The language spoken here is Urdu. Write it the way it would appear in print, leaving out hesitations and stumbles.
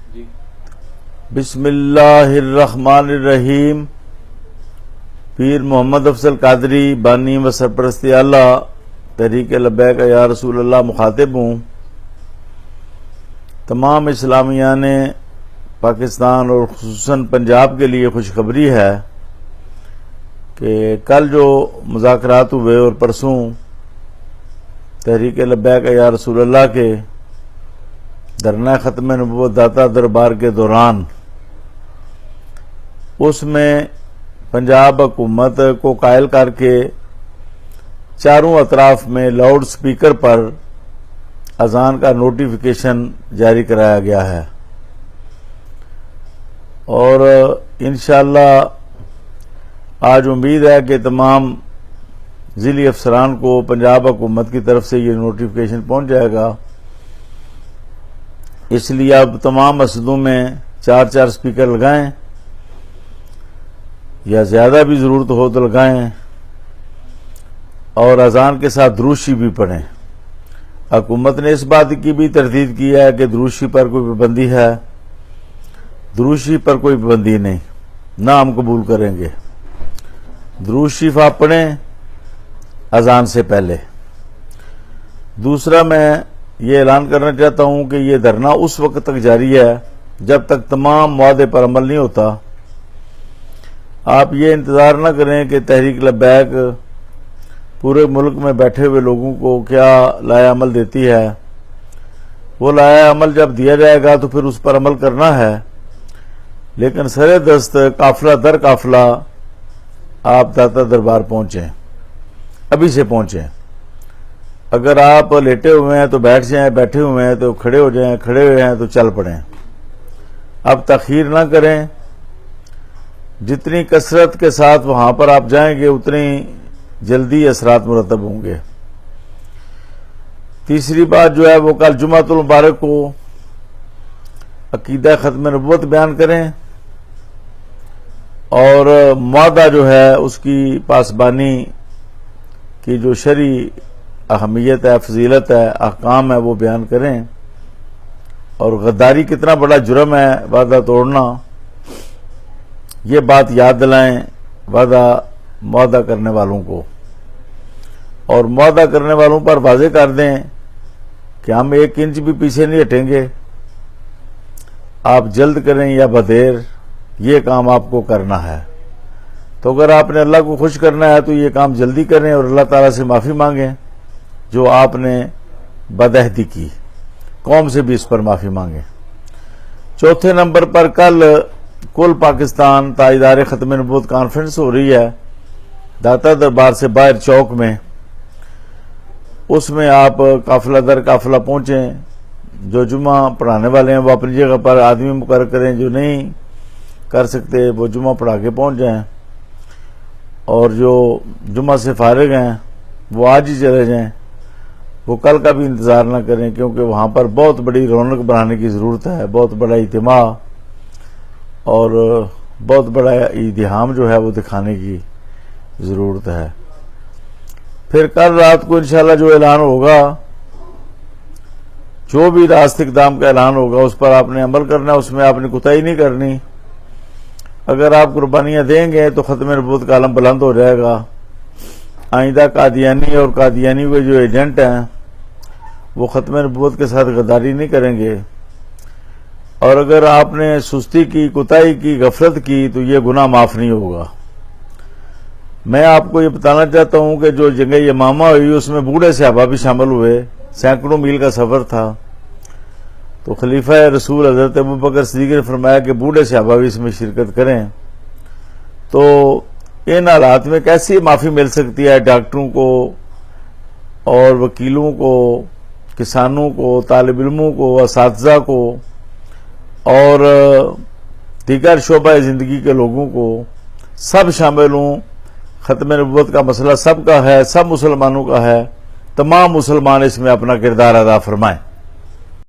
بسم اللہ الرحمن الرحیم. پیر محمد افضل قادری بانی و سرپرست اعلیٰ تحریک لبیک یا رسول اللہ مخاطب ہوں. تمام اسلامیان پاکستان اور خصوصاً پنجاب کے لیے خوشخبری ہے کہ کل جو مذاکرات ہوئے اور پرسوں تحریک لبیک یا رسول اللہ کے دھرنا ختم نبوت داتا دربار کے دوران اس میں پنجاب حکومت کو قائل کر کے چاروں اطراف میں لاؤڈ سپیکر پر اذان کا نوٹیفیکیشن جاری کرایا گیا ہے اور انشاءاللہ آج امید ہے کہ تمام ضلعی افسران کو پنجاب حکومت کی طرف سے یہ نوٹیفیکیشن پہنچ جائے گا. اس لیے اب تمام مسجدوں میں 4 سپیکر لگائیں یا زیادہ بھی ضرورت ہو تو لگائیں اور اذان کے ساتھ درود شریف بھی پڑھیں. حکومت نے اس بات کی بھی تردید کی ہے کہ درود شریف پر کوئی پابندی ہے. درود شریف پر کوئی پابندی نہیں، نہ ہم قبول کریں گے. درود شریف آپ پڑھیں اذان سے پہلے. دوسرا میں یہ اعلان کرنا چاہتا ہوں کہ یہ دھرنا اس وقت تک جاری ہے جب تک تمام معاہدے پر عمل نہیں ہوتا. آپ یہ انتظار نہ کریں کہ تحریک لبیک پورے ملک میں بیٹھے ہوئے لوگوں کو کیا لائحہ عمل دیتی ہے. وہ لائحہ عمل جب دیا جائے گا تو پھر اس پر عمل کرنا ہے، لیکن سر دست قافلہ در قافلہ آپ داتا دربار پہنچیں، ابھی سے پہنچیں. اگر آپ لیٹے ہوئے ہیں تو بیٹھ جائیں، بیٹھے ہوئے ہیں تو کھڑے ہو جائیں، کھڑے ہوئے ہیں تو چل پڑیں. اب تاخیر نہ کریں. جتنی کثرت کے ساتھ وہاں پر آپ جائیں گے اتنی جلدی اثرات مرتب ہوں گے. تیسری بات جو ہے وہ کل جمعۃ المبارک کو عقیدہ ختم نبوت بیان کریں اور معاہدہ جو ہے اس کی پاسبانی کی جو شرعی اہمیت ہے، فضیلت ہے، احکام ہے وہ بیان کریں. اور غداری کتنا بڑا جرم ہے وعدہ توڑنا، یہ بات یاد دلائیں معاہدہ کرنے والوں کو، اور معاہدہ کرنے والوں پر واضح کر دیں کہ ہم 1 انچ بھی پیچھے نہیں ہٹیں گے. آپ جلد کریں یا بدیر یہ کام آپ کو کرنا ہے. تو اگر آپ نے اللہ کو خوش کرنا ہے تو یہ کام جلدی کریں اور اللہ تعالیٰ سے معافی مانگیں جو آپ نے بدعہدی کی. قوم سے بھی اس پر معافی مانگیں. چوتھے نمبر پر کل کل پاکستان تاجدار ختم نبوت کانفرنس ہو رہی ہے داتا دربار سے باہر چوک میں. اس میں آپ قافلہ در قافلہ پہنچیں. جو جمعہ پڑھانے والے ہیں وہ اپنی جگہ پر آدمی مقرر کریں، جو نہیں کر سکتے وہ جمعہ پڑھا کے پہنچ جائیں، اور جو جمعہ سے فارغ ہیں وہ آج ہی چلے جائیں. وہ کل کا بھی انتظار نہ کریں کیونکہ وہاں پر بہت بڑی رونق بنانے کی ضرورت ہے، بہت بڑا اجتماع اور بہت بڑا ازدحام جو ہے وہ دکھانے کی ضرورت ہے. پھر کل رات کو انشاءاللہ جو اعلان ہوگا، جو بھی راست اقدام کا اعلان ہوگا اس پر آپ نے عمل کرنا ہے، اس میں آپ نے کوتاہی نہیں کرنی. اگر آپ قربانیاں دیں گے تو ختم نبوت کا علم بلند ہو جائے گا. آئندہ قادیانی اور قادیانی کے جو ایجنٹ ہیں وہ ختم نبوت کے ساتھ غداری نہیں کریں گے. اور اگر آپ نے سستی کی، کوتاہی کی، غفلت کی تو یہ گناہ معاف نہیں ہوگا. میں آپ کو یہ بتانا چاہتا ہوں کہ جو جنگ یمامہ ہوئی اس میں بوڑھے صحابہ بھی شامل ہوئے. سینکڑوں میل کا سفر تھا، تو خلیفہ رسول حضرت ابوبکر صدیق نے فرمایا کہ بوڑھے صحابہ بھی اس میں شرکت کریں. تو ان حالات میں کیسی معافی مل سکتی ہے ڈاکٹروں کو اور وکیلوں کو، کسانوں کو، طالب علموں کو، اساتذہ کو اور دیگر شعبہ زندگی کے لوگوں کو، سب شامل ہوں. ختم نبوت کا مسئلہ سب کا ہے، سب مسلمانوں کا ہے. تمام مسلمان اس میں اپنا کردار ادا فرمائیں.